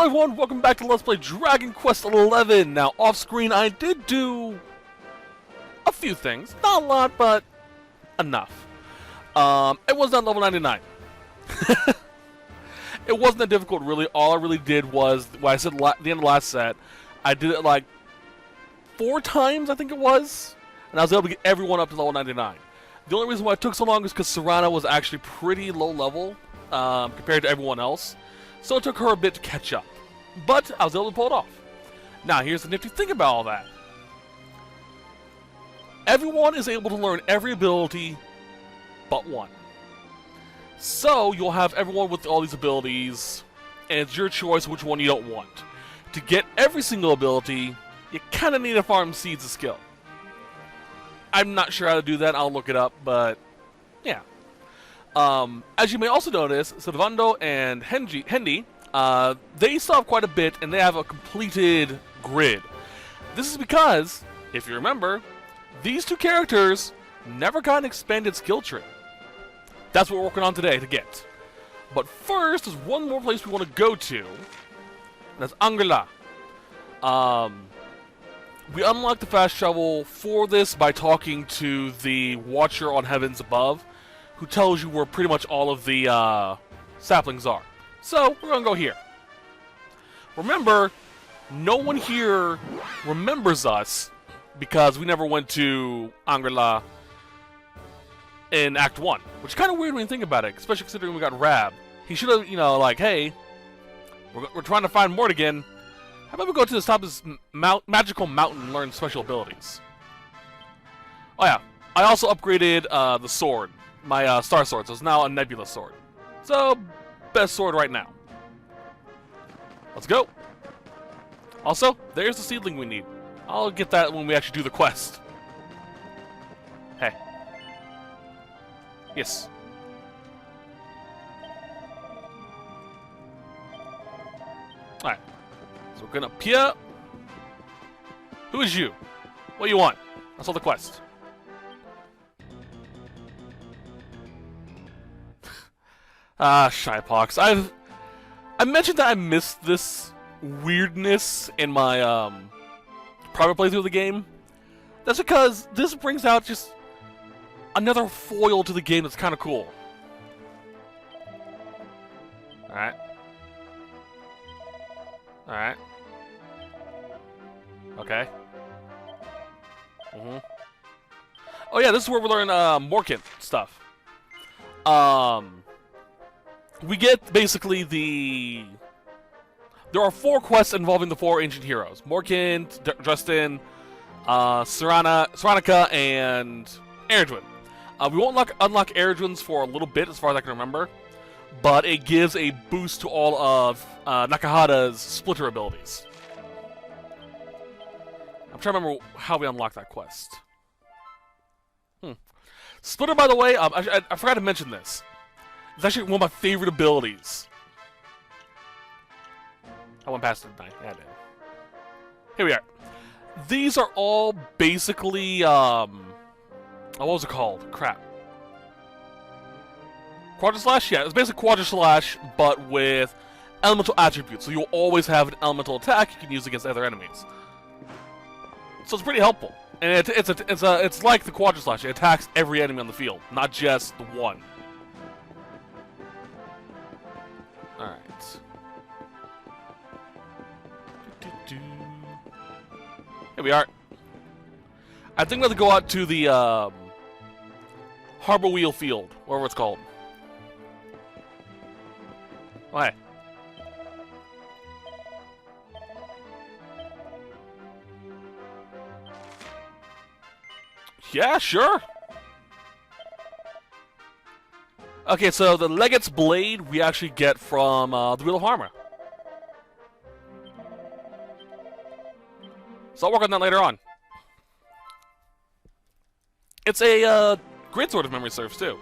Hello everyone, welcome back to Let's Play Dragon Quest XI. Now, off screen I did do a few things. Not a lot, but enough. It was not level 99. It wasn't that difficult, really. All I really did was, what I said at the end of the last set, I did it like 4 times, I think it was, and I was able to get everyone up to level 99. The only reason why it took so long is because Serana was actually pretty low level compared to everyone else. So it took her a bit to catch up. But I was able to pull it off. Now, here's the nifty thing about all that. Everyone is able to learn every ability but one. So you'll have everyone with all these abilities, and it's your choice which one you don't want. To get every single ability, you kind of need to farm seeds of skill. I'm not sure how to do that. I'll look it up, but yeah. As you may also notice, Servando and Hendy, they still have quite a bit, and they have a completed grid. This is because, if you remember, these two characters never got an expanded skill tree. That's what we're working on today to get. But first, there's one more place we want to go to. That's Angela. We unlock the fast travel for this by talking to the Watcher on Heavens Above, who tells you where pretty much all of the saplings are. So, we're going to go here. Remember, no one here remembers us because we never went to Angela in Act 1. Which is kind of weird when you think about it, especially considering we got Rab. He should have, like, hey, we're trying to find Mortigan. How about we go to the top of this magical mountain and learn special abilities? Oh yeah, I also upgraded the sword. My star sword, so it's now a nebula sword. So, best sword right now. Let's go. Also, there's the seedling we need. I'll get that when we actually do the quest. Hey. Yes. Alright. So we're gonna appear. Who is you? What do you want? That's all the quest. Shypox. I mentioned that I missed this weirdness in my private playthrough of the game. That's because this brings out just another foil to the game that's kind of cool. Alright. Alright. Okay. Oh yeah, this is where we learn Morkin stuff. We get basically there are 4 quests involving the 4 ancient heroes: Morkin, Justin, Saranica, and Eredwin. We won't unlock Eredwin's for a little bit, as far as I can remember, but it gives a boost to all of Nakahata's splitter abilities. I'm trying to remember how we unlock that quest. Splitter, by the way, I forgot to mention this. It's actually one of my favorite abilities. I went past it, didn't I? Yeah, I did. Here we are. These are all basically, what was it called? Crap. Quadra-slash? Yeah, it's basically Quadra-slash, but with elemental attributes. So you'll always have an elemental attack you can use against other enemies. So it's pretty helpful. And it's like the Quadra-slash. It attacks every enemy on the field, not just the one. Alright. Here we are. I think we have to go out to the Harbor Wheel Field, whatever it's called. Oh, hey. Yeah, sure. Okay, so the Legate's Blade we actually get from the Wheel of Armor. So I'll work on that later on. It's a great sword if memory serves, too.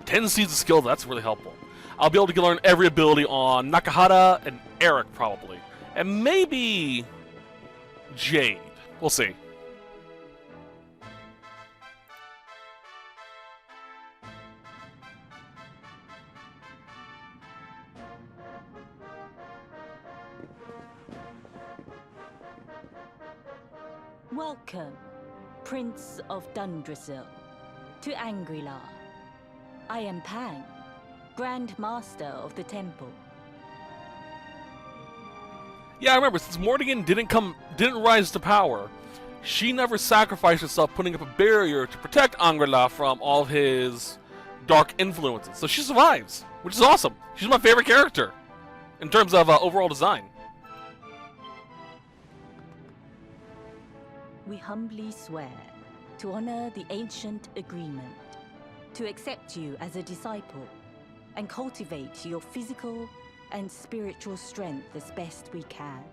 10 seeds of skill, that's really helpful. I'll be able to learn every ability on Nakahata and Eric, probably. And maybe Jade. We'll see. Welcome, Prince of Dundrasil, to Angrilar. I am Pang, Grand Master of the Temple. Yeah, I remember, since Morrigan didn't rise to power, she never sacrificed herself putting up a barrier to protect Angrilar from all of his dark influences. So she survives, which is awesome. She's my favorite character in terms of overall design. We humbly swear to honor the ancient agreement, to accept you as a disciple, and cultivate your physical and spiritual strength as best we can.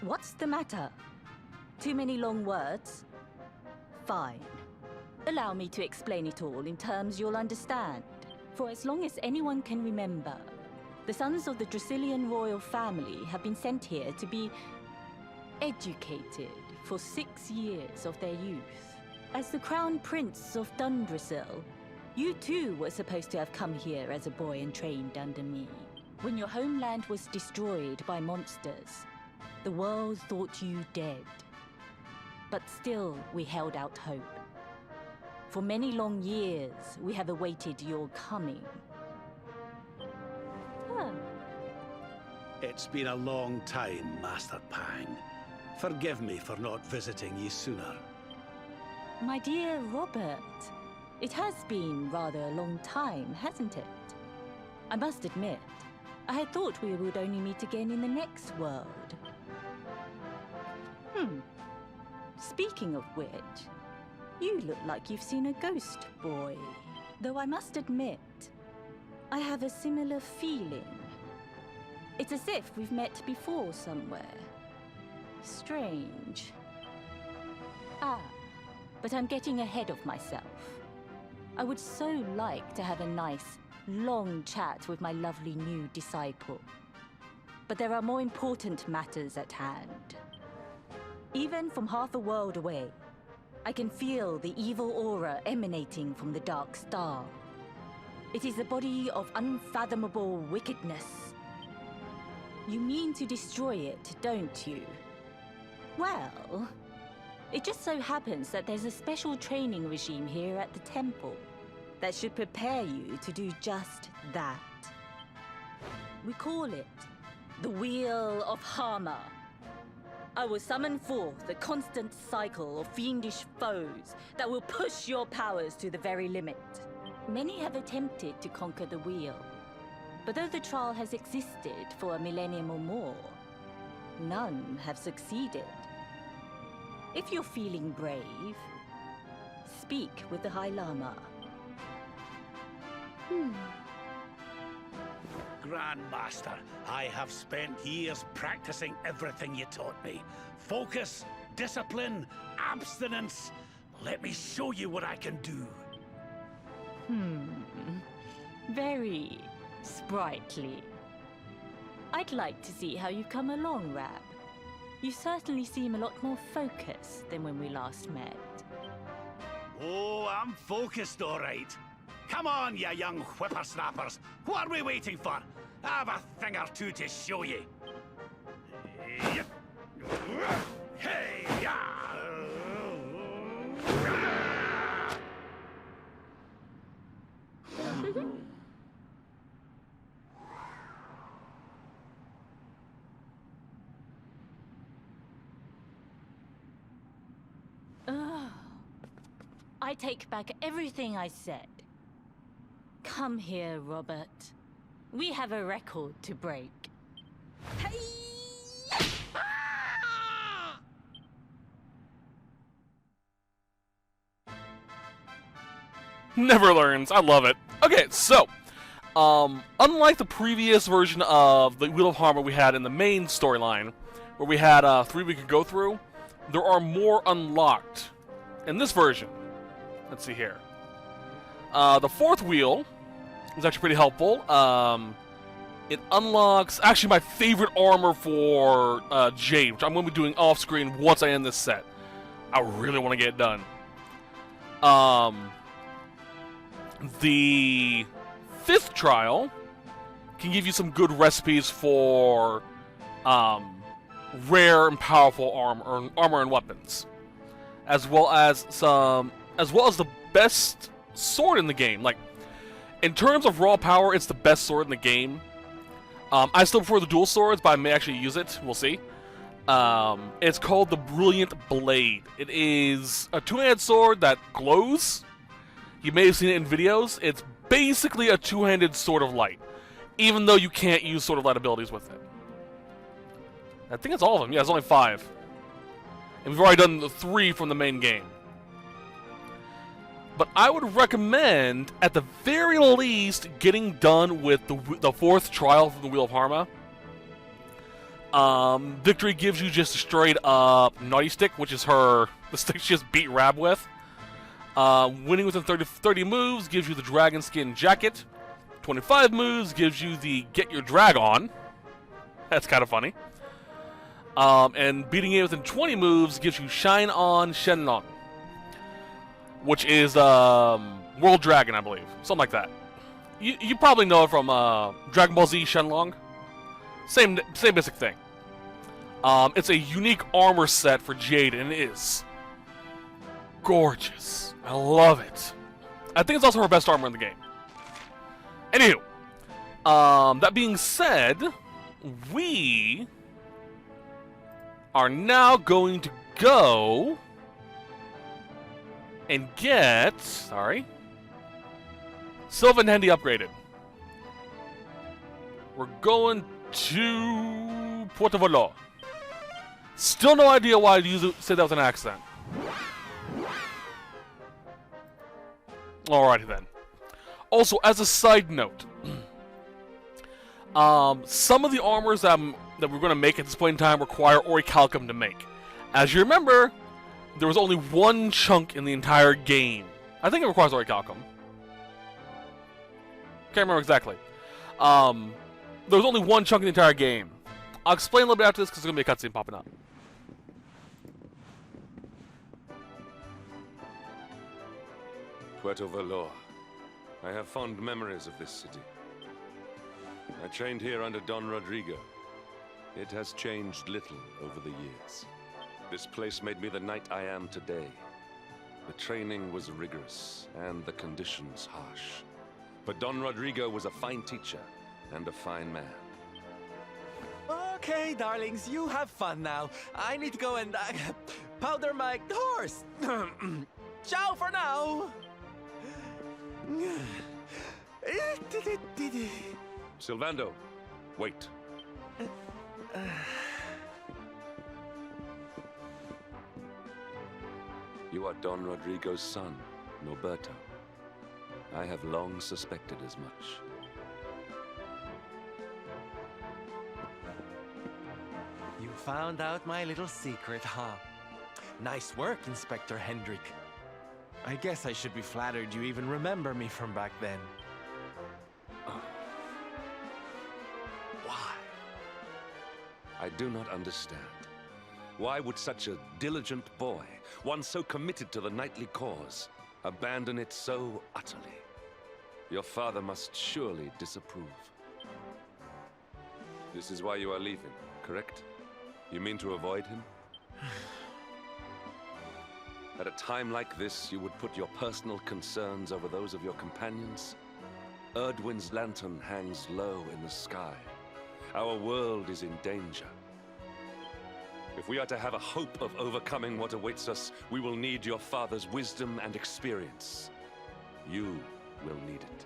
What's the matter? Too many long words? Fine. Allow me to explain it all in terms you'll understand. For as long as anyone can remember, the sons of the Dracilian royal family have been sent here to be educated for 6 years of their youth. As the Crown Prince of Dundrasil, you too were supposed to have come here as a boy and trained under me. When your homeland was destroyed by monsters, the world thought you dead. But still, we held out hope. For many long years, we have awaited your coming. It's been a long time, Master Pang. Forgive me for not visiting you sooner. My dear Robert, it has been rather a long time, hasn't it? I must admit, I had thought we would only meet again in the next world. Speaking of which, you look like you've seen a ghost, boy. Though I must admit, I have a similar feeling. It's as if we've met before somewhere. Strange. But I'm getting ahead of myself. I would so like to have a nice, long chat with my lovely new disciple. But there are more important matters at hand. Even from half a world away, I can feel the evil aura emanating from the Dark Star. It is a body of unfathomable wickedness. You mean to destroy it, don't you? Well, it just so happens that there's a special training regime here at the temple that should prepare you to do just that. We call it the Wheel of Harma. I will summon forth a constant cycle of fiendish foes that will push your powers to the very limit. Many have attempted to conquer the wheel, but though the trial has existed for a millennium or more, none have succeeded. If you're feeling brave, speak with the High Lama. Grandmaster, I have spent years practicing everything you taught me. Focus, discipline, abstinence. Let me show you what I can do. Very sprightly. I'd like to see how you've come along, Rab. You certainly seem a lot more focused than when we last met. Oh, I'm focused, all right. Come on, you young whippersnappers. What are we waiting for? I have a thing or two to show you. Hey, I take back everything I said. Come here, Robert. We have a record to break. Hey! Never learns. I love it. Okay, so, unlike the previous version of the Wheel of Harma we had in the main storyline, where we had 3 we could go through, there are more unlocked in this version. Let's see here. The 4th wheel is actually pretty helpful. It unlocks actually my favorite armor for Jade, which I'm going to be doing off screen once I end this set. I really want to get it done. The 5th trial can give you some good recipes for rare and powerful armor and weapons, as well as the best sword in the game. Like, in terms of raw power, it's the best sword in the game. I still prefer the dual swords, but I may actually use it. We'll see. It's called the Brilliant Blade. It is a two-handed sword that glows. You may have seen it in videos. It's basically a two-handed Sword of Light, even though you can't use Sword of Light abilities with it. I think it's all of them. Yeah, it's only 5. And we've already done the 3 from the main game. But I would recommend, at the very least, getting done with the 4th trial from the Wheel of Harma. Victory gives you just a straight up Naughty Stick, which is the stick she just beat Rab with. Winning within 30 moves gives you the Dragon Skin Jacket. 25 moves gives you the Get Your Drag On. That's kind of funny. And beating it within 20 moves gives you Shine On Shenlong, which is World Dragon, I believe. Something like that. You probably know it from Dragon Ball Z Shenlong. Same basic thing. It's a unique armor set for Jade, and it is gorgeous. I love it. I think it's also her best armor in the game. Anywho, that being said, we are now going to go and get, Sylvan Handy upgraded. We're going to Puerto Velo. Still no idea why you said that with an accent. Alrighty then. Also, as a side note, some of the armors that we're going to make at this point in time require orichalcum to make. As you remember, there was only one chunk in the entire game. I think it requires orichalcum. Can't remember exactly. There was only one chunk in the entire game. I'll explain a little bit after this because there's going to be a cutscene popping up. Puerto Valor. I have fond memories of this city. I trained here under Don Rodrigo. It has changed little over the years. This place made me the knight I am today. The training was rigorous, and the conditions harsh. But Don Rodrigo was a fine teacher, and a fine man. Okay, darlings, you have fun now. I need to go and powder my horse. Ciao for now. Sylvando, wait. You are Don Rodrigo's son, Norberto. I have long suspected as much. You found out my little secret, huh? Nice work, Inspector Hendrik. I guess I should be flattered you even remember me from back then. Why? I do not understand. Why would such a diligent boy, one so committed to the knightly cause, abandon it so utterly? Your father must surely disapprove. This is why you are leaving, correct? You mean to avoid him? At a time like this, you would put your personal concerns over those of your companions? Erdwin's lantern hangs low in the sky. Our world is in danger. If we are to have a hope of overcoming what awaits us, we will need your father's wisdom and experience. You will need it.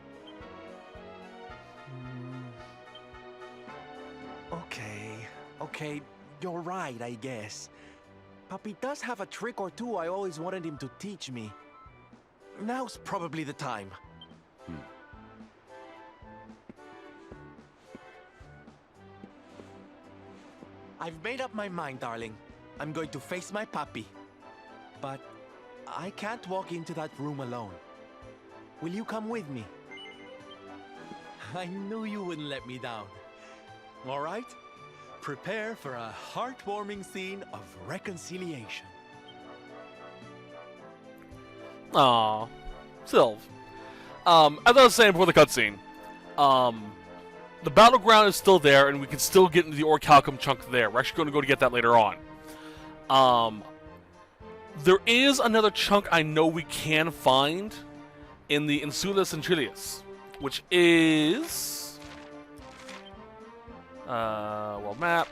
Okay, you're right, I guess. Papi does have a trick or two I always wanted him to teach me. Now's probably the time. I've made up my mind, darling. I'm going to face my papi. But I can't walk into that room alone. Will you come with me? I knew you wouldn't let me down. All right? Prepare for a heartwarming scene of reconciliation. Aww. Sylv. As I was saying before the cutscene, the battleground is still there, and we can still get into the Orichalcum chunk there. We're actually going to go to get that later on. There is another chunk I know we can find in the Insula Centrilius, which is... world map.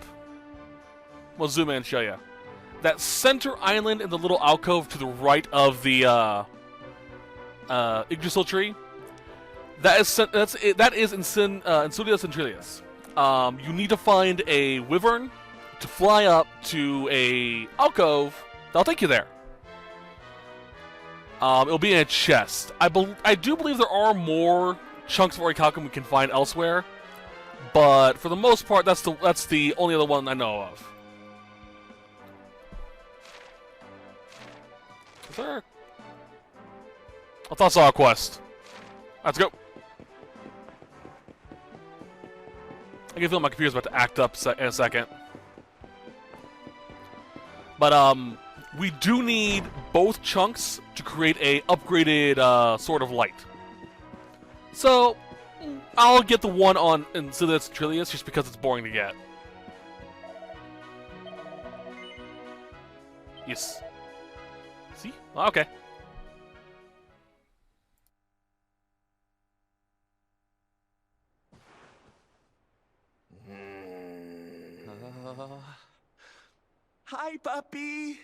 We'll zoom in and show you. That center island in the little alcove to the right of the Yggdrasil tree, that is Insula Centrilius. You need to find a wyvern to fly up to a alcove that'll take you there. It'll be in a chest. I do believe there are more chunks of Orichalcum we can find elsewhere, but for the most part, that's the only other one I know of. Is there? I thought I saw a quest. Let's go. I can feel my computer's about to act up in a second. But, we do need both chunks to create a upgraded, Sword of Light. So, I'll get the one on Insula Centrilius just because it's boring to get. Yes. See? Okay. Hi, puppy.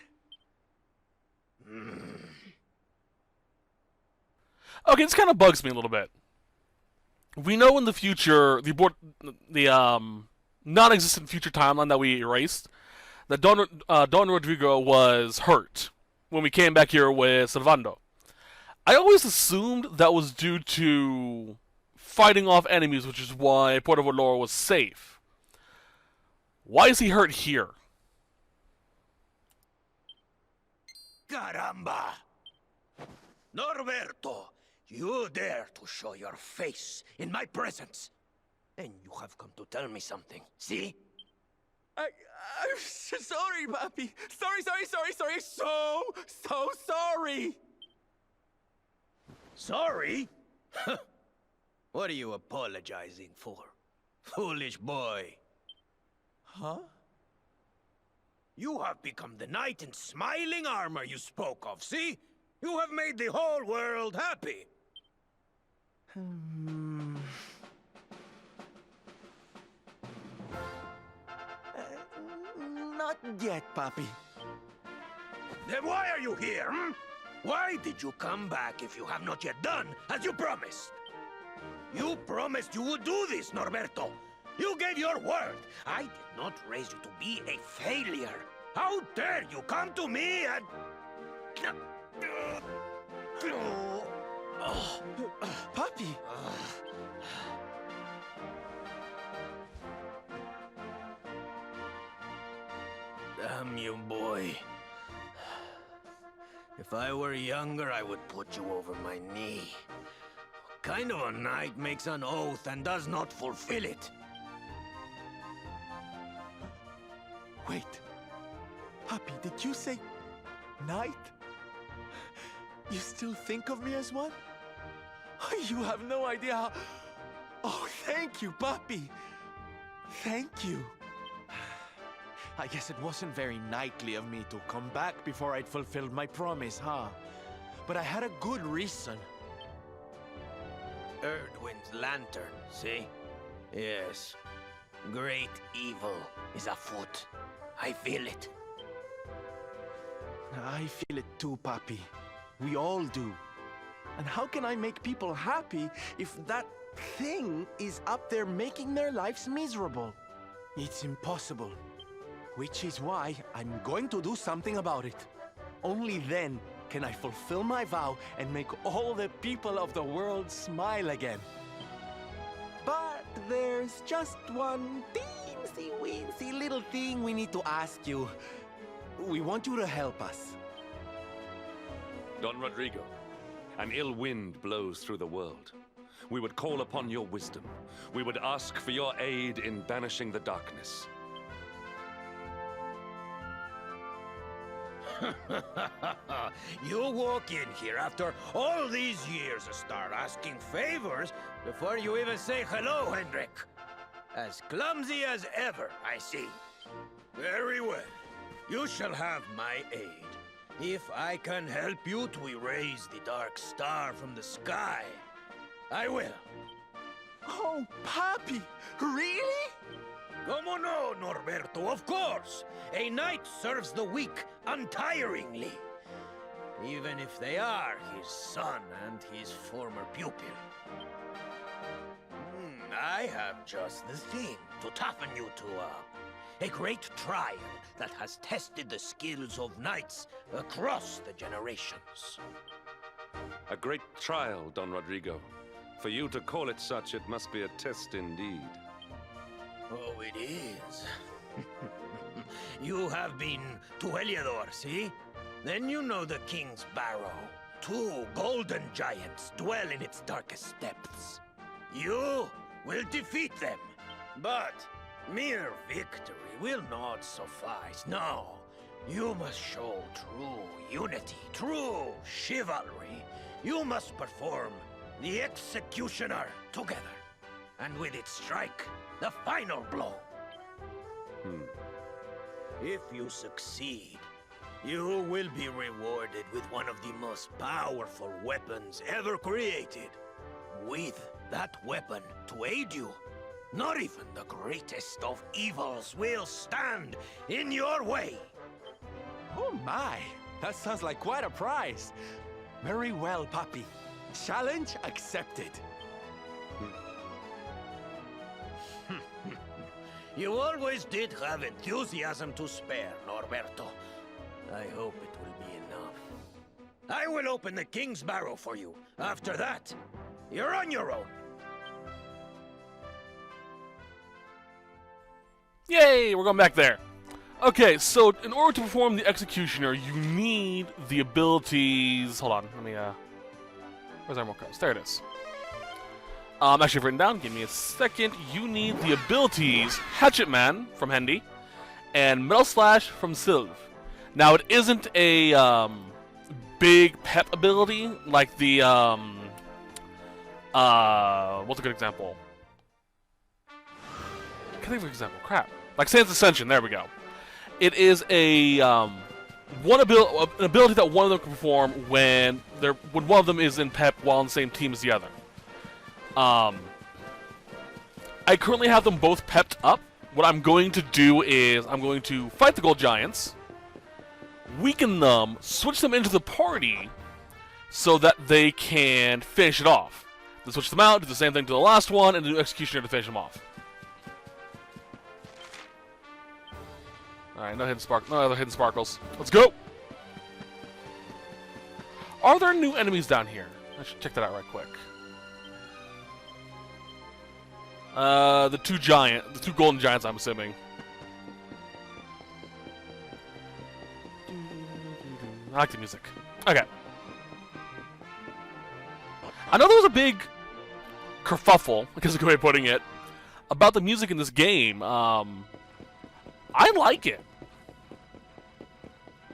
Okay, this kind of bugs me a little bit. We know in the future, the non-existent future timeline that we erased, that Don Rodrigo was hurt when we came back here with Servando. I always assumed that was due to fighting off enemies, which is why Puerto Valor was safe. Why is he hurt here? Caramba! Norberto, you dare to show your face in my presence. And you have come to tell me something, see? I'm sorry, puppy. Sorry. So sorry. Sorry? What are you apologizing for? Foolish boy. Huh? You have become the knight in smiling armor you spoke of, see? You have made the whole world happy. Not yet, puppy. Then why are you here, hmm? Why did you come back if you have not yet done as you promised? You promised you would do this, Norberto. You gave your word. I did not raise you to be a failure. How dare you come to me and... Puppy! Damn you, boy. If I were younger, I would put you over my knee. What kind of a knight makes an oath and does not fulfill it? Wait. Puppy, did you say... knight? You still think of me as one? You have no idea how... Oh, thank you, puppy. Thank you. I guess it wasn't very knightly of me to come back before I'd fulfilled my promise, huh? But I had a good reason. Erdwin's lantern, see? Yes. Great evil is afoot. I feel it. I feel it too, Papi. We all do. And how can I make people happy if that thing is up there making their lives miserable? It's impossible. Which is why I'm going to do something about it. Only then can I fulfill my vow and make all the people of the world smile again. But there's just one teensy-weensy little thing we need to ask you. We want you to help us. Don Rodrigo, an ill wind blows through the world. We would call upon your wisdom. We would ask for your aid in banishing the darkness. You walk in here after all these years and start asking favors before you even say hello, Hendrik. As clumsy as ever, I see. Very well. You shall have my aid. If I can help you to erase the Dark Star from the sky, I will. Oh, Papi! Really? Como no, Norberto, of course. A knight serves the weak untiringly. Even if they are his son and his former pupil. I have just the thing to toughen you two up. A great trial that has tested the skills of knights across the generations. A great trial, Don Rodrigo. For you to call it such, it must be a test indeed. Oh, it is. You have been to Heliodor, see? Then you know the King's Barrow. 2 golden giants dwell in its darkest depths. You will defeat them. But mere victory will not suffice. No, you must show true unity, true chivalry. You must perform the executioner together. And with its strike, the final blow. If you succeed, you will be rewarded with one of the most powerful weapons ever created. With that weapon to aid you, not even the greatest of evils will stand in your way. Oh my! That sounds like quite a prize. Very well, Papi. Challenge accepted. You always did have enthusiasm to spare, Norberto. I hope it will be enough. I will open the King's Barrow for you. After that, you're on your own. Yay, we're going back there. Okay, so in order to perform the Executioner, you need the abilities... Hold on, let me, where's our more cards? There it is. Actually, I've written down, give me a second. You need the abilities Hatchet Man from Hendy and Metal Slash from Sylve. Now, it isn't a, big pep ability like the, what's a good example? I can't think of an example. Crap. Like Sans Ascension, there we go. It is a, an ability that one of them can perform when one of them is in pep while on the same team as the other. I currently have them both pepped up. What I'm going to do is I'm going to fight the Gold Giants, weaken them, switch them into the party so that they can finish it off. Then switch them out, do the same thing to the last one, and do Executioner to finish them off. Alright, no other hidden sparkles. Let's go! Are there new enemies down here? I should check that out right quick. The two golden giants, I'm assuming. I like the music. Okay. I know there was a big kerfuffle, I guess is a good way of putting it, about the music in this game. I like it.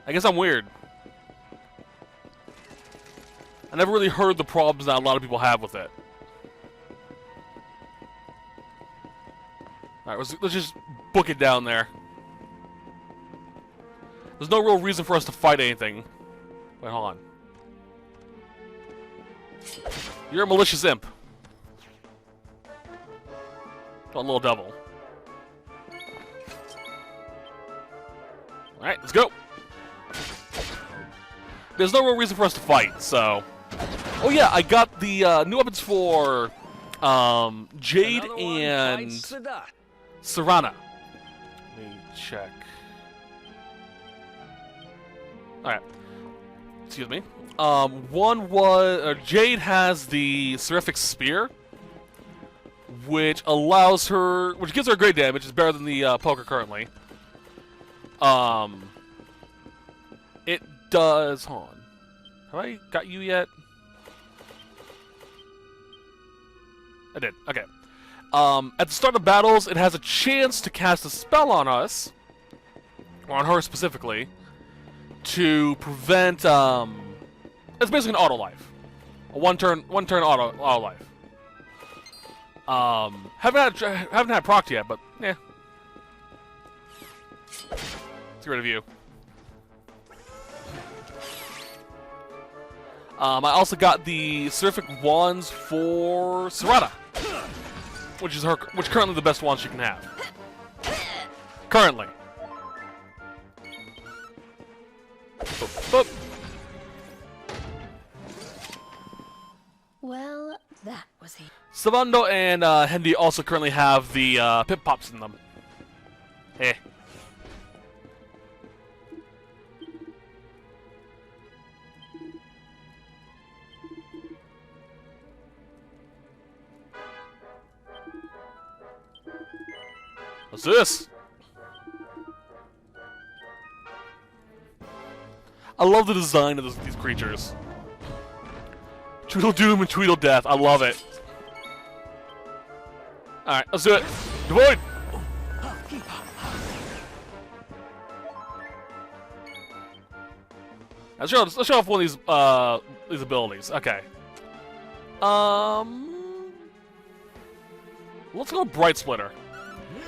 I guess I'm weird. I never really heard the problems that a lot of people have with it. Alright, let's just book it down there. There's no real reason for us to fight anything. Wait, hold on. You're a malicious imp. Got a little devil. Alright, let's go. There's no real reason for us to fight, so... Oh yeah, I got the new weapons for Jade and Serana. Let me check. Alright. Excuse me. One was... Jade has the Seraphic Spear, which allows her... Which gives her great damage. It's better than the poker currently. It does... Hold on. Have I got you yet? I did. Okay. At the start of battles, it has a chance to cast a spell on us, or on her specifically, to prevent, it's basically an auto life. A one turn auto life. Haven't had proc yet, but yeah. Let's get rid of you. I also got the Seraphic Wands for Serata, which is currently the best wand she can have. Currently. Boop, boop. Well, that was he. Sendo and Hendy also currently have the Pip Pops in them. Eh. What's this? I love the design of these creatures. Tweedledoom and Tweedledeath. I love it. Alright, let's do it. Devoid! Let's show off one of these abilities. Okay. Let's go Bright Splitter.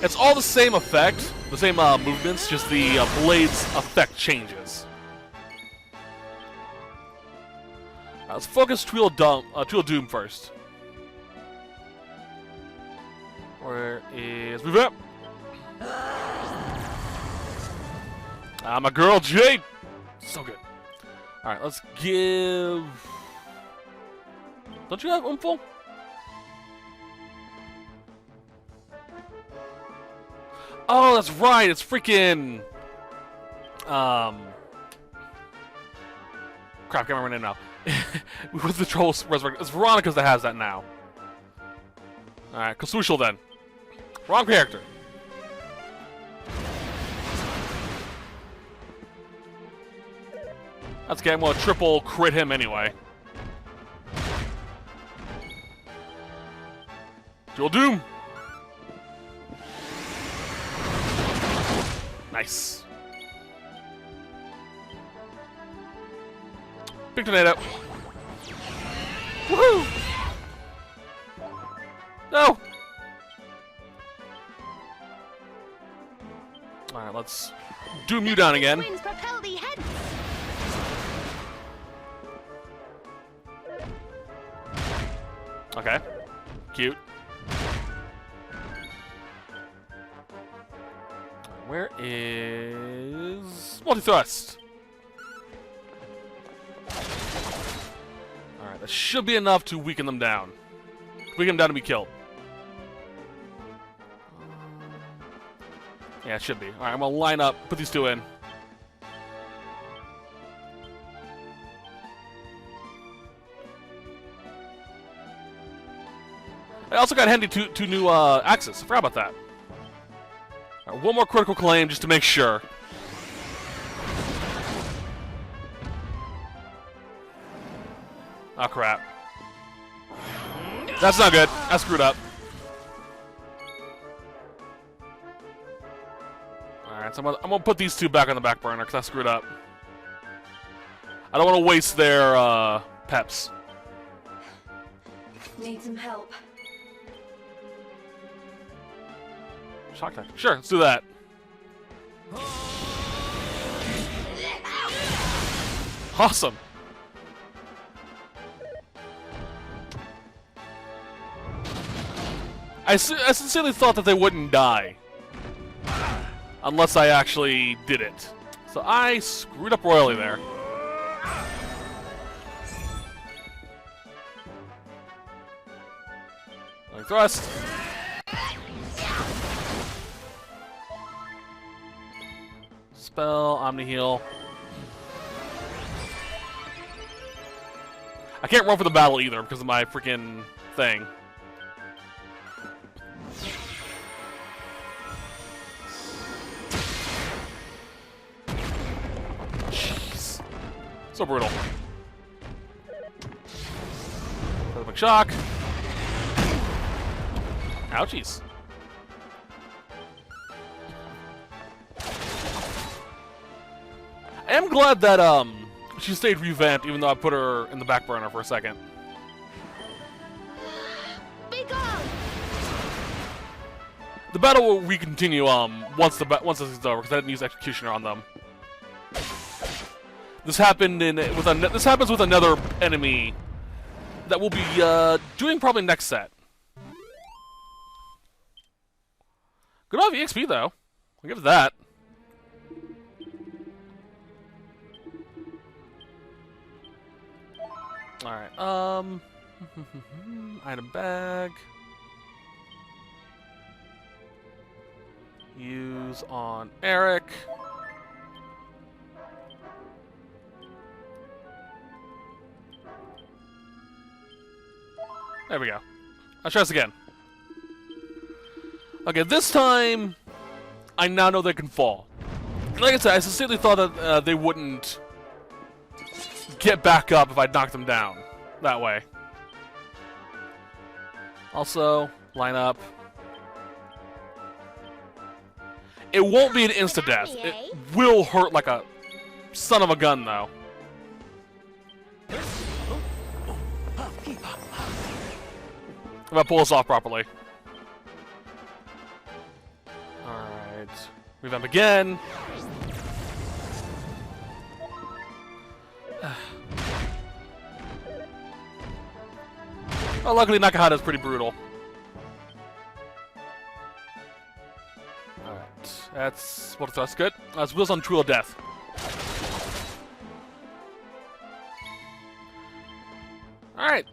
It's all the same effect, the same movements, just the blade's effect changes. Alright, let's focus Tweedledoom first. Where is Revamp? My girl Jade! So good. Alright, let's give... Don't you have Umful? Oh, that's right, it's freaking... Crap, can't remember her name now. With the Trolls Resurrection. It's Veronica's that has that now. Alright, Kasushal then. Wrong character. That's okay, I'm gonna triple crit him anyway. Dual Doom! Nice. Big tornado. Woohoo! No! Alright, let's doom you down again. Winds propel thee head. Okay. Cute. Where is... Multi-thrust! Alright, that should be enough to weaken them down. Weaken them down to be killed. Yeah, it should be. Alright, I'm gonna line up, put these two in. I also got handy two new axes. I forgot about that. Right, one more critical claim just to make sure. Oh crap. That's not good. I screwed up. Alright, so I'm gonna put these two back on the back burner because I screwed up. I don't want to waste their peps. Need some help. Shock attack. Sure, let's do that. Awesome. I sincerely thought that they wouldn't die. Unless I actually did it. So I screwed up royally there. Like thrust. Spell, Omni Heal. I can't run for the battle either because of my freaking thing. Jeez. So brutal. Rhythmic Shock. Ouchies. I am glad that she stayed revamped even though I put her in the back burner for a second. Be gone! The battle will recontinue once this is over, because I didn't use Executioner on them. This happened this happens with another enemy that we'll be doing probably next set. Good off EXP though. I'll give it that. Alright, item bag. Use on Eric. There we go. I'll try this again. Okay, this time, I now know they can fall. Like I said, I sincerely thought that they wouldn't get back up if I knocked them down that way. Also, line up. It won't be an insta-death. It will hurt like a son of a gun, though. If I pull this off properly. Alright. Revamp again. Well, luckily Nakahata's pretty brutal. Alright, that's good. That's Wheels on True of Death. Alright.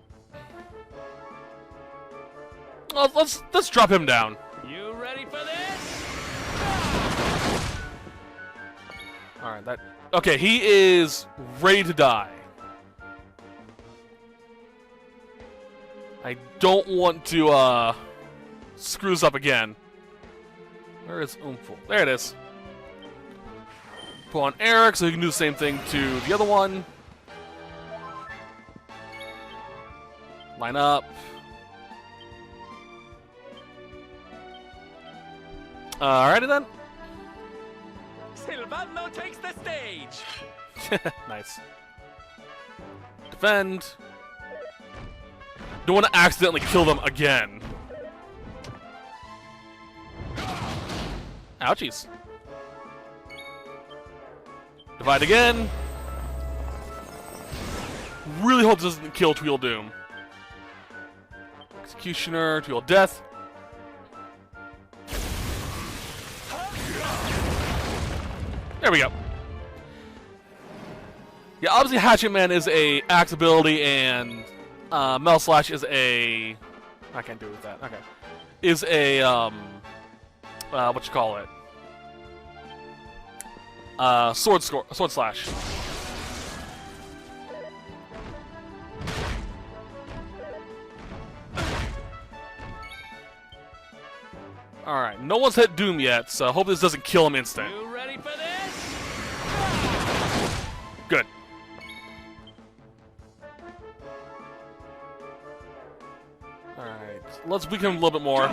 Well, let's drop him down. You ready for this? Alright, okay, he is ready to die. I don't want to screw this up again. Where is Oomful? There it is. Pull on Eric so he can do the same thing to the other one. Line up. Alrighty then. Silvano takes the stage. Nice. Defend. Don't want to accidentally kill them again. Ouchies. Divide again. Really hope this doesn't kill Tweedledum. Executioner, Tweedle Death. There we go. Yeah, obviously Hatchet Man is a axe ability and Metal Slash is a... I can't do it with that. Okay. Is a, what you call it? Sword Slash. Alright, no one's hit Doom yet, so hope this doesn't kill him instant. You ready for this? Good. Alright, let's weaken him a little bit more.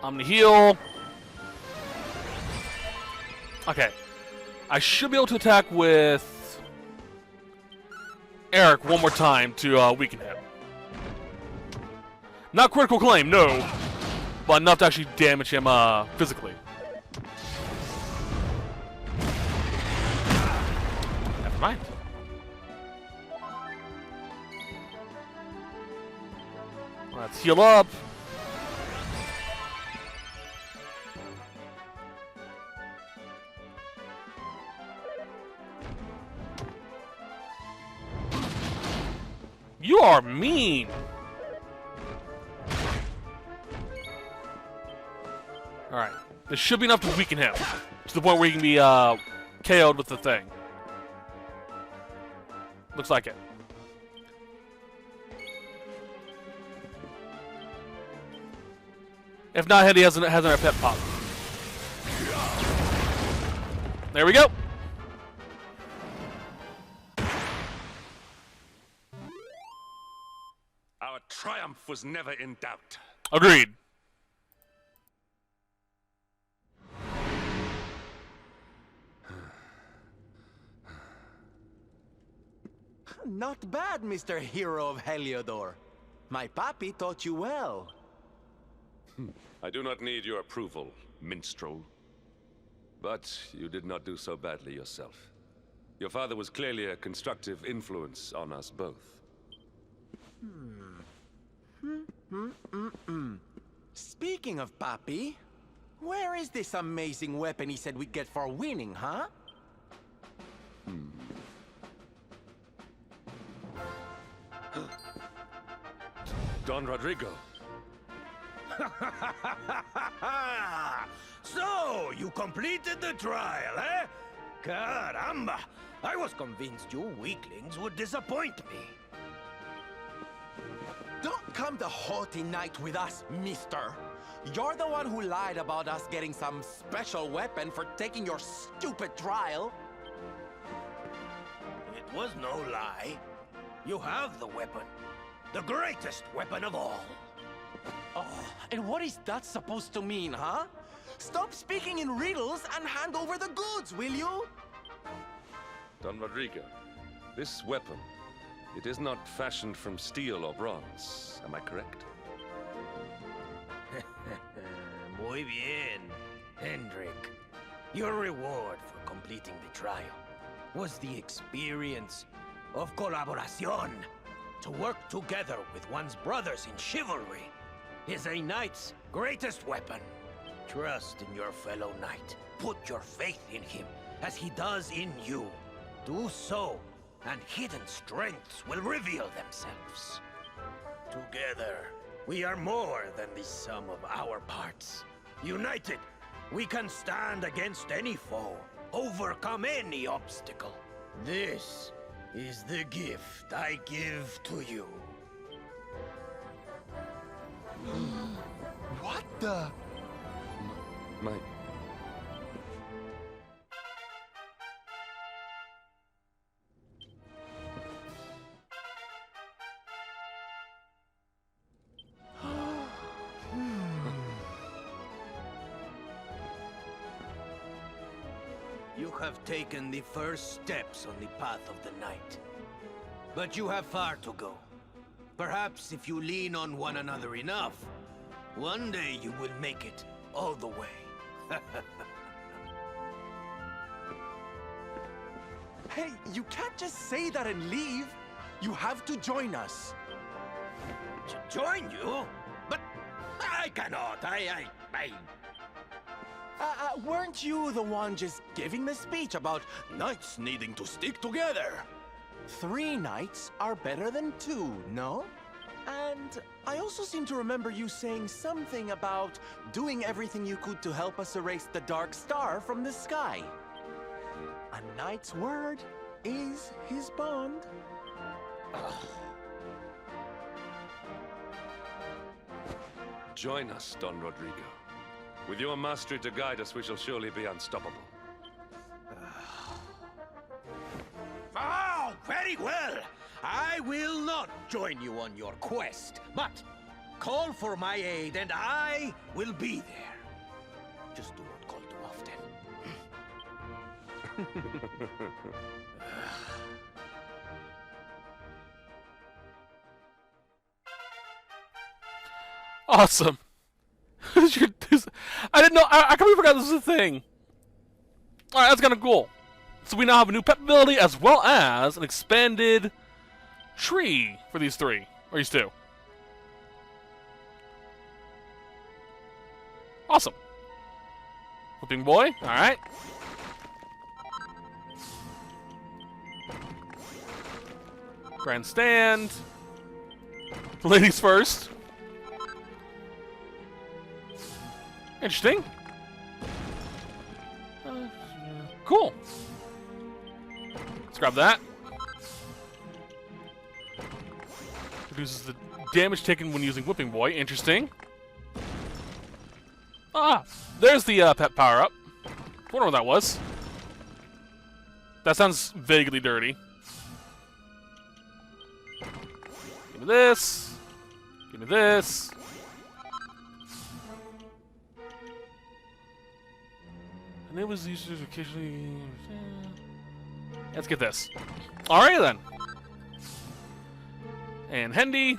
I'm gonna heal. Okay. I should be able to attack with Eric one more time to weaken him. Not critical claim, no. But enough to actually damage him physically. Never mind. Let's heal up. You are mean. Alright. This should be enough to weaken him. To the point where he can be KO'd with the thing. Looks like it. If not, Hetty has another pet pop. There we go. Our triumph was never in doubt. Agreed. Not bad, Mr. Hero of Heliodor. My papi taught you well. I do not need your approval, minstrel. But you did not do so badly yourself. Your father was clearly a constructive influence on us both. Speaking of papi, where is this amazing weapon he said we'd get for winning, huh? Don Rodrigo. So, you completed the trial, eh? Caramba! I was convinced you weaklings would disappoint me. Don't come the haughty knight with us, mister. You're the one who lied about us getting some special weapon for taking your stupid trial. It was no lie. You have the weapon. The greatest weapon of all. Oh, and what is that supposed to mean, huh? Stop speaking in riddles and hand over the goods, will you? Don Rodrigo, this weapon, it is not fashioned from steel or bronze. Am I correct? Muy bien, Hendrik. Your reward for completing the trial was the experience of colaboración. To work together with one's brothers in chivalry is a knight's greatest weapon. Trust in your fellow knight. Put your faith in him as he does in you. Do so, and hidden strengths will reveal themselves. Together, we are more than the sum of our parts. United, we can stand against any foe, overcome any obstacle. This is the gift I give to you. What the? My... You have taken the first steps on the path of the night. But you have far to go. Perhaps if you lean on one another enough, one day you will make it all the way. Hey, you can't just say that and leave. You have to join us. To join you? But I cannot. Weren't you the one just giving the speech about knights needing to stick together? 3 knights are better than 2, no? And I also seem to remember you saying something about doing everything you could to help us erase the Dark Star from the sky. A knight's word is his bond. Join us, Don Rodrigo. With your mastery to guide us, we shall surely be unstoppable. Oh, very well. I will not join you on your quest, but call for my aid and I will be there. Just do not call too often. Awesome. I didn't know. I completely forgot this was a thing. Alright, that's kind of cool. So we now have a new pet ability as well as an expanded tree for these 3. Or these 2. Awesome. Whipping boy. Alright. Grandstand. Ladies first. Interesting. Cool. Let's grab that. Reduces the damage taken when using Whipping Boy. Interesting. Ah, there's the pet power-up. Wonder what that was. That sounds vaguely dirty. Give me this. Give me this. And it was used occasionally. Let's get this. Alright then. And Hendy.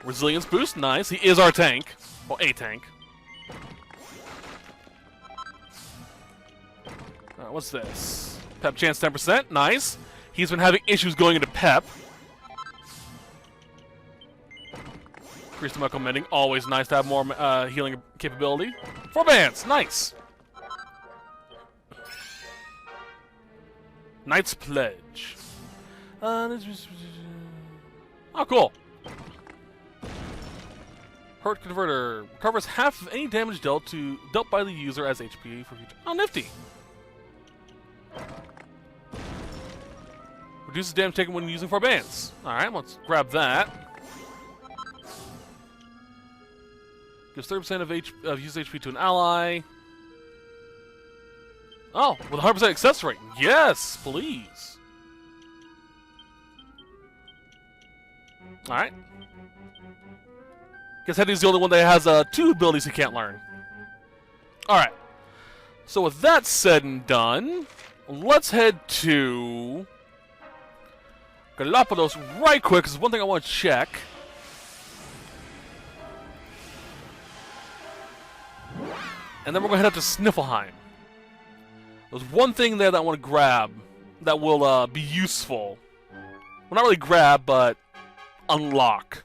Resilience boost, nice. He is our tank. Well, a tank. Alright, what's this? Pep chance 10%, nice. He's been having issues going into Pep. Increase the medical mending, always nice to have more healing capability. 4 bands, nice. Knight's Pledge. Oh, cool. Hurt Converter recovers half of any damage dealt by the user as HP for future. Oh, nifty. Reduces damage taken when using 4 bands. Alright, let's grab that. Gives 30% of used HP to an ally. Oh, with 100% success rate. Yes, please. Alright. Guess Hendy's the only one that has 2 abilities he can't learn. Alright. So with that said and done, let's head to Galapagos right quick, because there's one thing I want to check. And then we're going to head up to Sniffelheim. There's one thing there that I want to grab that will be useful. Well, not really grab, but unlock.